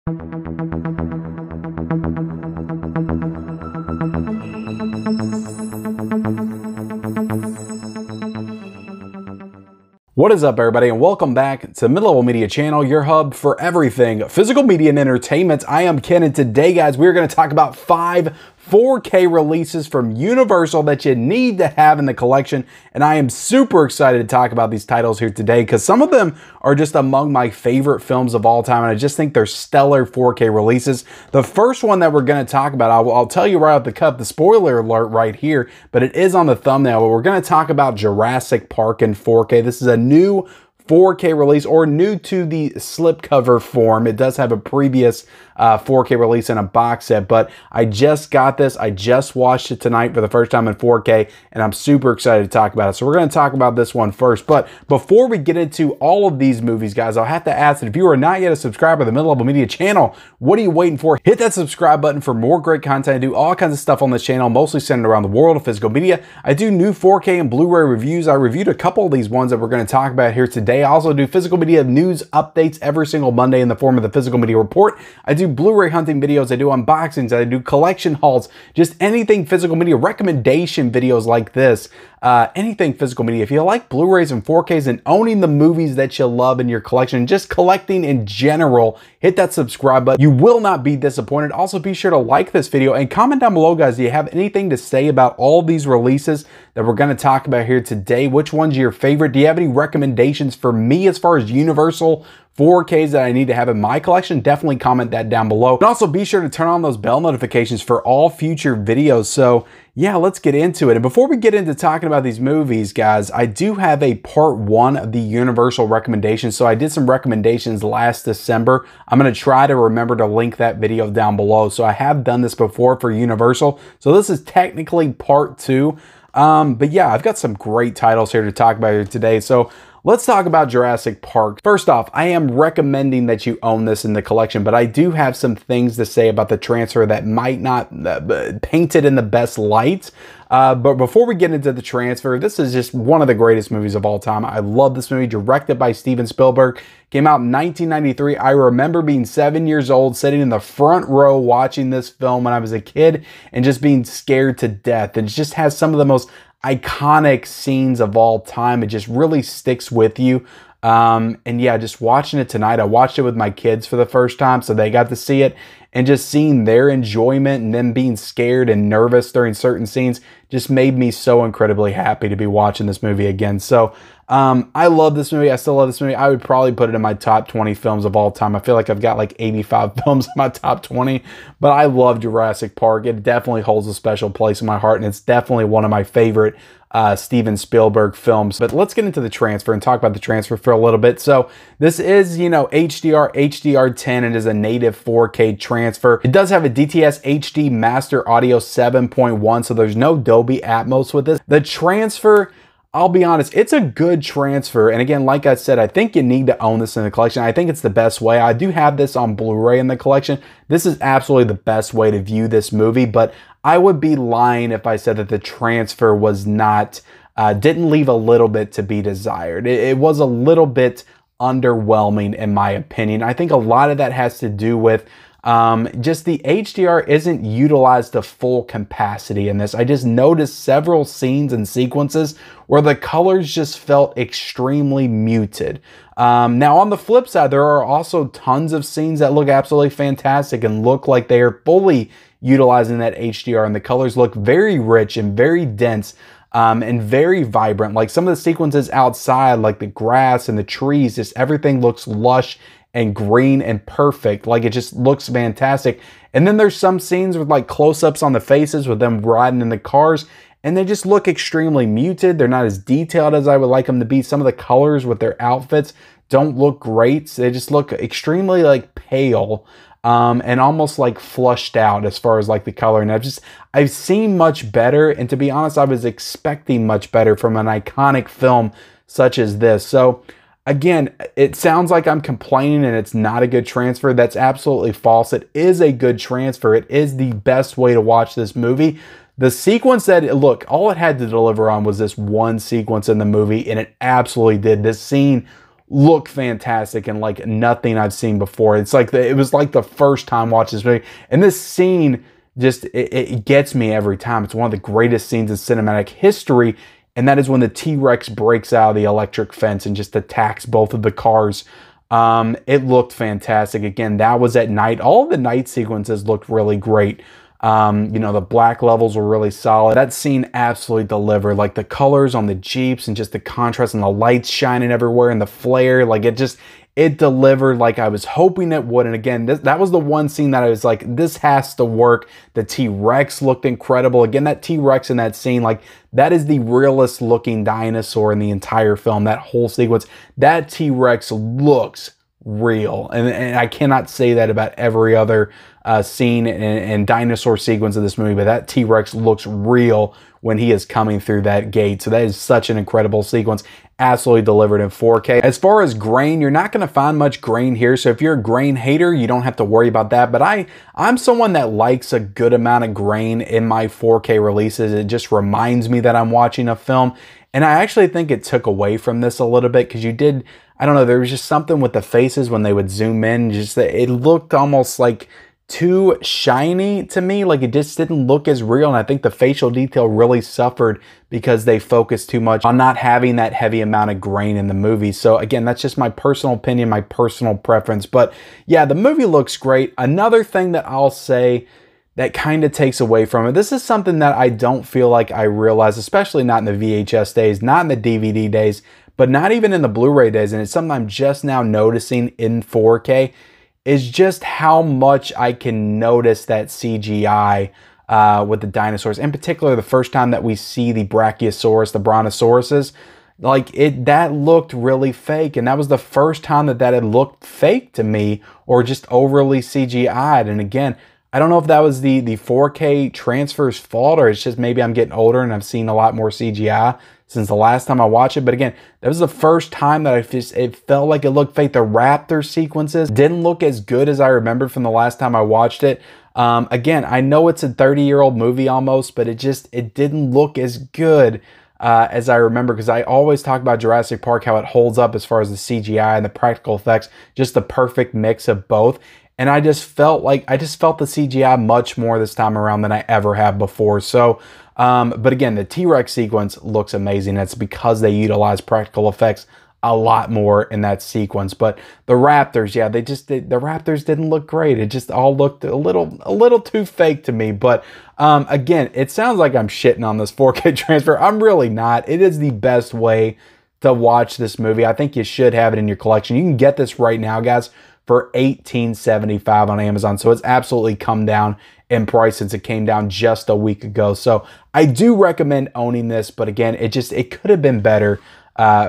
What is up, everybody, and welcome back to Mid-Level Media Channel, your hub for everything physical media and entertainment. I am Ken, and today, guys, we're going to talk about 5 4K releases from Universal that you need to have in the collection, and I am super excited to talk about these titles here today because some of them are just among my favorite films of all time, and I just think they're stellar 4K releases. The first one that we're going to talk about, I'll tell you right off the cuff, the spoiler alert right here, but it is on the thumbnail, but we're going to talk about Jurassic Park in 4K. This is a new 4K release, or new to the slipcover form. It does have a previous 4K release in a box set, but I just got this. I just watched it tonight for the first time in 4K, and I'm super excited to talk about it. So we're going to talk about this one first. But before we get into all of these movies, guys, I'll have to ask that if you are not yet a subscriber to the Mid-Level Media channel, what are you waiting for? Hit that subscribe button for more great content. I do all kinds of stuff on this channel, mostly centered around the world of physical media. I do new 4K and Blu-ray reviews. I reviewed a couple of these ones that we're going to talk about here today. I also do physical media news updates every single Monday in the form of the Physical Media Report. I do Blu-ray hunting videos. I do unboxings. I do collection hauls. Just anything physical media, recommendation videos like this. Anything physical media. If you like Blu-rays and 4Ks and owning the movies that you love in your collection, just collecting in general, hit that subscribe button. You will not be disappointed. Also, be sure to like this video and comment down below, guys. Do you have anything to say about all these releases that we're going to talk about here today? Which one's your favorite? Do you have any recommendations for me as far as Universal 4Ks that I need to have in my collection? Definitely comment that down below. And also be sure to turn on those bell notifications for all future videos. So yeah, let's get into it. And before we get into talking about these movies, guys, I do have a part 1 of the Universal recommendations. So I did some recommendations last December. I'm going to try to remember to link that video down below. So I have done this before for Universal. So this is technically part 2. But yeah, I've got some great titles here to talk about here today. So let's talk about Jurassic Park. First off, I am recommending that you own this in the collection, but I do have some things to say about the transfer that might not paint it in the best light. But before we get into the transfer, this is just one of the greatest movies of all time. I love this movie, directed by Steven Spielberg. Came out in 1993. I remember being 7 years old, sitting in the front row watching this film when I was a kid and just being scared to death. It just has some of the most iconic scenes of all time. It just really sticks with you. And yeah, just watching it tonight, I watched it with my kids for the first time, so they got to see it, and just seeing their enjoyment and them being scared and nervous during certain scenes just made me so incredibly happy to be watching this movie again. So I love this movie. I still love this movie. I would probably put it in my top 20 films of all time. I feel like I've got like 85 films in my top 20, but I love Jurassic Park. It definitely holds a special place in my heart, and it's definitely one of my favorite Steven Spielberg films. But let's get into the transfer and talk about the transfer for a little bit. So this is, you know, HDR10. It is a native 4K transfer. It does have a DTS HD Master Audio 7.1, so there's no Dolby Atmos with this. The transfer, I'll be honest, it's a good transfer. And again, like I said, I think you need to own this in the collection. I think it's the best way. I do have this on Blu-ray in the collection. This is absolutely the best way to view this movie, but I would be lying if I said that the transfer was not, didn't leave a little bit to be desired. It was a little bit underwhelming in my opinion. I think a lot of that has to do with just the HDR isn't utilized to full capacity in this. I just noticed several scenes and sequences where the colors just felt extremely muted. Now on the flip side, there are also tons of scenes that look absolutely fantastic and look like they are fully utilizing that HDR, and the colors look very rich and very dense. And very vibrant. Like some of the sequences outside, like the grass and the trees, just everything looks lush and green and perfect. Like it just looks fantastic. And then there's some scenes with like close-ups on the faces with them riding in the cars, and they just look extremely muted. They're not as detailed as I would like them to be. Some of the colors with their outfits don't look great. They just look extremely like pale. And almost like flushed out as far as like the color. And I've seen much better. And to be honest, I was expecting much better from an iconic film such as this. So again, it sounds like I'm complaining and it's not a good transfer. That's absolutely false. It is a good transfer. It is the best way to watch this movie. The sequence that, look, all it had to deliver on was this one sequence in the movie, and it absolutely did. This scene look fantastic and like nothing I've seen before. It's like it was like the first time watching this movie, and this scene just it gets me every time. It's one of the greatest scenes in cinematic history, and that is when the T-Rex breaks out of the electric fence and just attacks both of the cars. It looked fantastic. Again, that was at night. All of the night sequences looked really great. You know, the black levels were really solid. That scene absolutely delivered. Like the colors on the Jeeps and just the contrast and the lights shining everywhere and the flare, like it delivered like I was hoping it would. And again, that was the one scene that I was like, this has to work. The T-Rex looked incredible. Again, that T-Rex in that scene, like that is the realest looking dinosaur in the entire film. That whole sequence, that T-Rex looks real. And I cannot say that about every other scene and dinosaur sequence of this movie, but that T-Rex looks real when he is coming through that gate. So that is such an incredible sequence. Absolutely delivered in 4K. As far as grain, you're not going to find much grain here. So if you're a grain hater, you don't have to worry about that. But I'm someone that likes a good amount of grain in my 4K releases. It just reminds me that I'm watching a film. And I actually think it took away from this a little bit because I don't know, there was just something with the faces when they would zoom in. Just it looked almost like too shiny to me. Like it just didn't look as real. And I think the facial detail really suffered because they focused too much on not having that heavy amount of grain in the movie. So again, that's just my personal opinion, my personal preference. But yeah, the movie looks great. Another thing that I'll say that kind of takes away from it, this is something that I don't feel like I realized, especially not in the VHS days, not in the DVD days, but not even in the Blu-ray days. And it's something I'm just now noticing in 4K. Is just how much I can notice that CGI with the dinosaurs. In particular, the first time that we see the Brachiosaurus, the Brontosauruses, like that looked really fake. And that was the first time that had looked fake to me or just overly CGI'd. And again, I don't know if that was the 4K transfer's fault or it's just maybe I'm getting older and I've seen a lot more CGI since the last time I watched it. But again, that was the first time that it felt like it looked fake. The raptor sequences didn't look as good as I remembered from the last time I watched it. Again, I know it's a 30-year-old movie almost, but it didn't look as good as I remember, because I always talk about Jurassic Park, how it holds up as far as the CGI and the practical effects, just the perfect mix of both. And I just felt the CGI much more this time around than I ever have before. So, but again, the T-Rex sequence looks amazing. That's because they utilize practical effects a lot more in that sequence. But the raptors, yeah, the raptors didn't look great. It just all looked a little too fake to me. But again, it sounds like I'm shitting on this 4K transfer. I'm really not. It is the best way to watch this movie. I think you should have it in your collection. You can get this right now, guys, for $18.75 on Amazon. So it's absolutely come down in price since it came down just a week ago. So I do recommend owning this, but again, it could have been better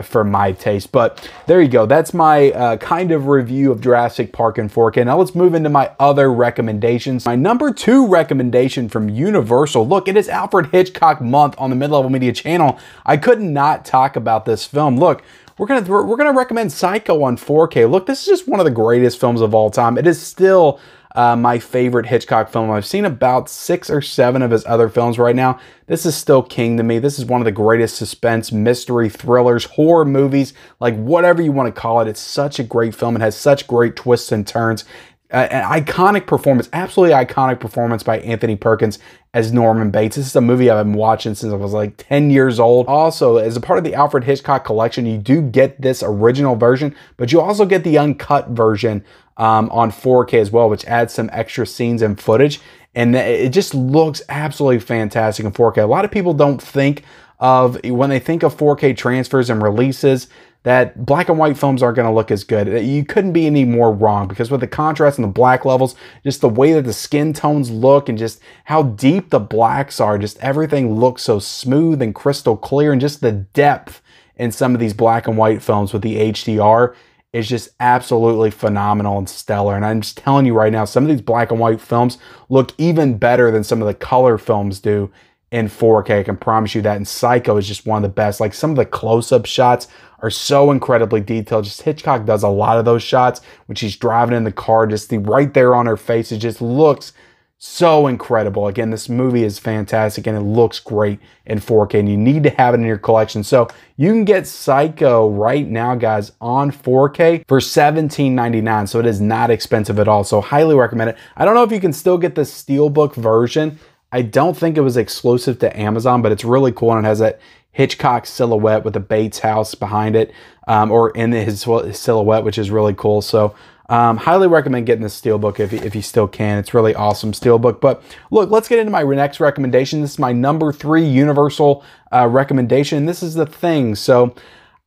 for my taste. But there you go. That's my kind of review of Jurassic Park in 4K. Now let's move into my other recommendations. My number 2 recommendation from Universal. Look, it is Alfred Hitchcock month on the Mid-Level Media channel. I could not talk about this film. Look, we're gonna recommend Psycho on 4K. Look, this is just one of the greatest films of all time. It is still my favorite Hitchcock film. I've seen about 6 or 7 of his other films right now. This is still king to me. This is one of the greatest suspense, mystery, thrillers, horror movies, like whatever you want to call it. It's such a great film. It has such great twists and turns. An iconic performance, absolutely iconic performance by Anthony Perkins as Norman Bates. This is a movie I've been watching since I was like 10 years old. Also, as a part of the Alfred Hitchcock collection, you do get this original version, but you also get the uncut version on 4K as well, which adds some extra scenes and footage. And it just looks absolutely fantastic in 4K. A lot of people don't think of, when they think of 4K transfers and releases, that black and white films aren't going to look as good. You couldn't be any more wrong, because with the contrast and the black levels, just the way that the skin tones look and just how deep the blacks are, just everything looks so smooth and crystal clear, and just the depth in some of these black and white films with the HDR is just absolutely phenomenal and stellar. And I'm just telling you right now, some of these black and white films look even better than some of the color films do in 4K. I can promise you that. And Psycho is just one of the best. Like, some of the close-up shots are so incredibly detailed. Just Hitchcock does a lot of those shots when she's driving in the car, just right there on her face. It just looks So incredible. Again, this movie is fantastic and it looks great in 4K, and you need to have it in your collection. So you can get Psycho right now, guys, on 4K for $17.99. So it is not expensive at all. So highly recommend it. I don't know if you can still get the Steelbook version. I don't think it was exclusive to Amazon, but it's really cool, and it has that Hitchcock silhouette with the Bates house behind it, or in his silhouette, which is really cool. So highly recommend getting this Steelbook if you still can. It's really awesome Steelbook. But look, let's get into my next recommendation. This is my number 3 Universal recommendation. This is The Thing. So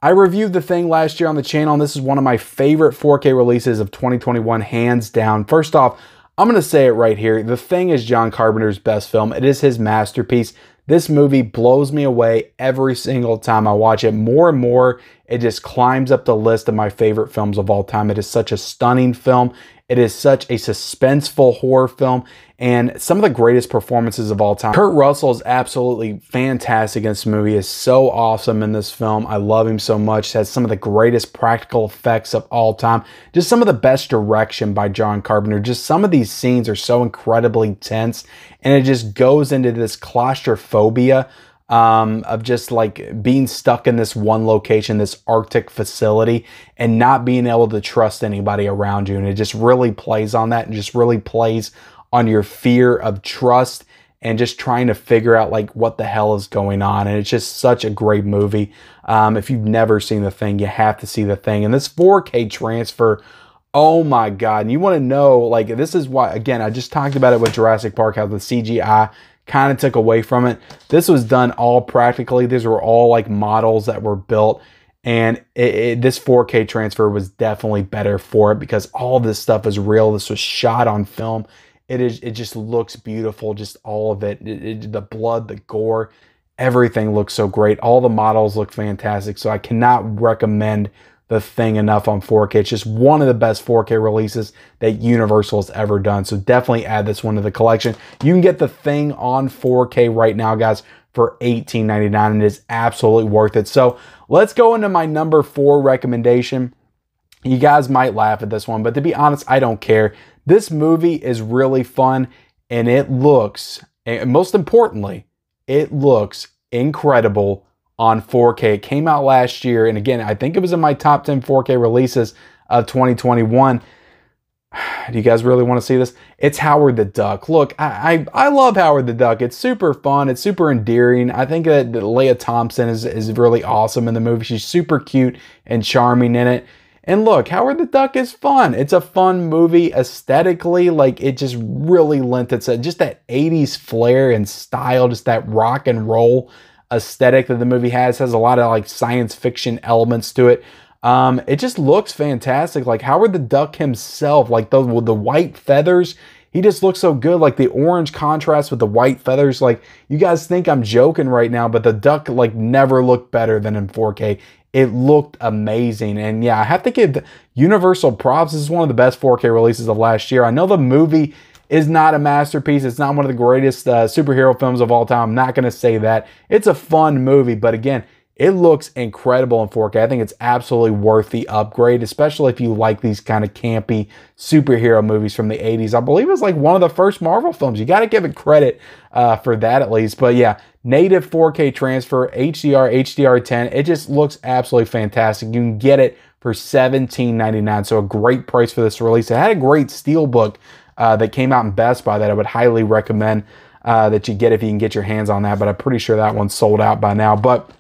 I reviewed The Thing last year on the channel, and this is one of my favorite 4K releases of 2021, hands down. First off, I'm going to say it right here. The Thing is John Carpenter's best film. It is his masterpiece. This movie blows me away every single time I watch it. More and more, it just climbs up the list of my favorite films of all time. It is such a stunning film. It is such a suspenseful horror film, and some of the greatest performances of all time. Kurt Russell is absolutely fantastic in this movie. He is so awesome in this film. I love him so much. He has some of the greatest practical effects of all time. Just some of the best direction by John Carpenter. Just some of these scenes are so incredibly tense, and it just goes into this claustrophobia of just like being stuck in this one location, this Arctic facility, and not being able to trust anybody around you. And it just really plays on that, and just really plays on your fear of trust and just trying to figure out like what the hell is going on. And it's just such a great movie. If you've never seen The Thing, you have to see The Thing. And this 4K transfer, oh my God. And you want to know, like, this is why, again, I just talked about it with Jurassic Park, how the CGI kind of took away from it. This was done all practically. These were all like models that were built, and this 4K transfer was definitely better for it because all this stuff is real. This was shot on film. It just looks beautiful. Just all of it. The blood, the gore, everything looks so great. All the models look fantastic. So I cannot recommend The Thing enough on 4K. It's just one of the best 4K releases that Universal has ever done. So definitely add this one to the collection. You can get The Thing on 4K right now, guys, for $18.99, and it is absolutely worth it. So let's go into my number 4 recommendation. You guys might laugh at this one, but to be honest, I don't care. This movie is really fun, and it looks, and most importantly, it looks incredible on 4K. It came out last year, and again, I think it was in my top 10 4K releases of 2021. Do you guys really want to see this? It's Howard the Duck. Look, I love Howard the Duck. It's super fun. It's super endearing. I think that Leah Thompson is really awesome in the movie. She's super cute and charming in it. And look, Howard the Duck is fun. It's a fun movie aesthetically. Like, it just really lent itself, just that 80s flair and style, just that rock and roll aesthetic that the movie has a lot of like science fiction elements to it. It just looks fantastic. Like Howard the Duck himself, like the white feathers, he just looks so good. Like the orange contrast with the white feathers. Like, you guys think I'm joking right now, but the duck like never looked better than in 4K. It looked amazing. And yeah, I have to give Universal props. This is one of the best 4K releases of last year. I know the movie is not a masterpiece. It's not one of the greatest superhero films of all time. I'm not going to say that. It's a fun movie, but again, it looks incredible in 4K. I think it's absolutely worth the upgrade, especially if you like these kind of campy superhero movies from the 80s. I believe it's like one of the first Marvel films. You got to give it credit for that at least. But yeah, native 4K transfer, HDR, HDR10. It just looks absolutely fantastic. You can get it for $17.99. So a great price for this release. It had a great steelbook that came out in Best Buy that I would highly recommend that you get if you can get your hands on that. But I'm pretty sure that one's sold out by now. But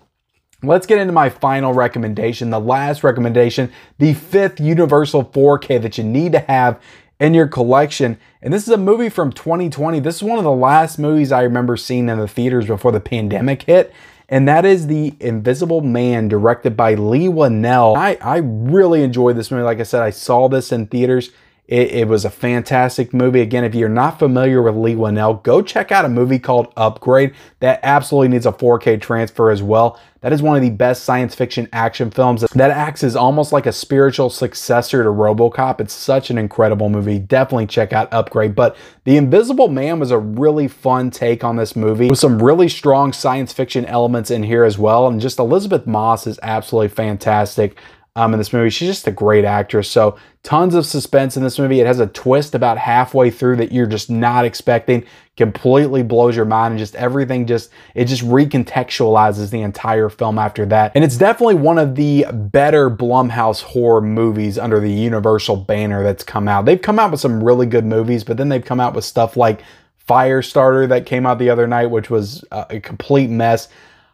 let's get into my final recommendation, the last recommendation, the 5th Universal 4K that you need to have in your collection. And this is a movie from 2020. This is one of the last movies I remember seeing in the theaters before the pandemic hit. And that is The Invisible Man, directed by Leigh Whannell. I really enjoyed this movie. Like I said, I saw this in theaters. It was a fantastic movie. Again, if you're not familiar with Leigh Whannell, go check out a movie called Upgrade. That absolutely needs a 4K transfer as well. That is one of the best science fiction action films that acts as almost like a spiritual successor to RoboCop. It's such an incredible movie. Definitely check out Upgrade. But The Invisible Man was a really fun take on this movie with some really strong science fiction elements in here as well. And just Elizabeth Moss is absolutely fantastic in this movie. She's just a great actress. So tons of suspense in this movie. It has a twist about halfway through that you're just not expecting. Completely blows your mind, and just everything it just recontextualizes the entire film after that. And it's definitely one of the better Blumhouse horror movies under the Universal banner that's come out. They've come out with some really good movies, but then they've come out with stuff like Firestarter that came out the other night, which was a complete mess.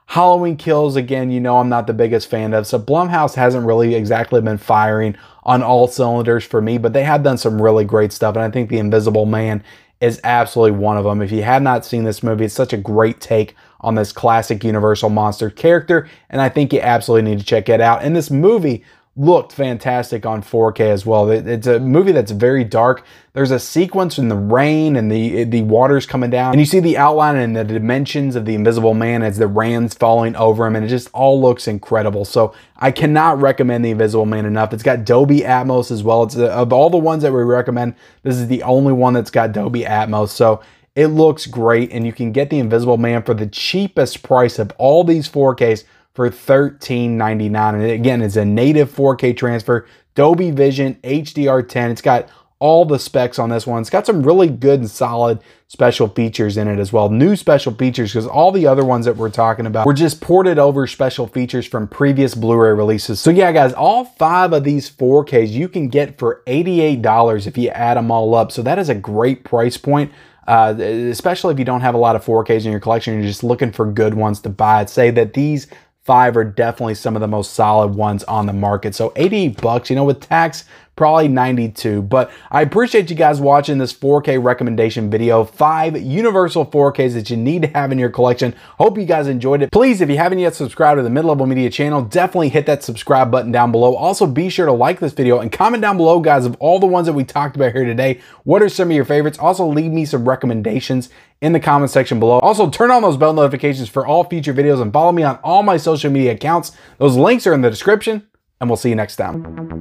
Halloween Kills, again, you know I'm not the biggest fan of. So Blumhouse hasn't really exactly been firing on all cylinders for me, but they have done some really great stuff. And I think The Invisible Man is absolutely one of them. If you have not seen this movie, it's such a great take on this classic Universal monster character. And I think you absolutely need to check it out. And this movie looked fantastic on 4K as well. It's a movie that's very dark. There's a sequence in the rain and the water's coming down, and you see the outline and the dimensions of the Invisible Man as the rain's falling over him, and it just all looks incredible. So I cannot recommend The Invisible Man enough. It's got Dolby Atmos as well. It's of all the ones that we recommend, this is the only one that's got Dolby Atmos. So it looks great, and you can get The Invisible Man for the cheapest price of all these 4Ks for $13.99. And again, it's a native 4K transfer, Dolby Vision, HDR10. It's got all the specs on this one. It's got some really good and solid special features in it as well. New special features, because all the other ones that we're talking about were just ported over special features from previous Blu-ray releases. So yeah, guys, all 5 of these 4Ks you can get for $88 if you add them all up. So that is a great price point. Especially if you don't have a lot of 4Ks in your collection, you're just looking for good ones to buy. I'd say that these 5 are definitely some of the most solid ones on the market. So 88 bucks, you know, with tax, probably 92. But I appreciate you guys watching this 4K recommendation video. 5 Universal 4Ks that you need to have in your collection. Hope you guys enjoyed it. Please, if you haven't yet subscribed to the Mid-Level Media channel, definitely hit that subscribe button down below. Also, be sure to like this video and comment down below, guys, of all the ones that we talked about here today. What are some of your favorites? Also, leave me some recommendations in the comment section below. Also, turn on those bell notifications for all future videos and follow me on all my social media accounts. Those links are in the description, and we'll see you next time.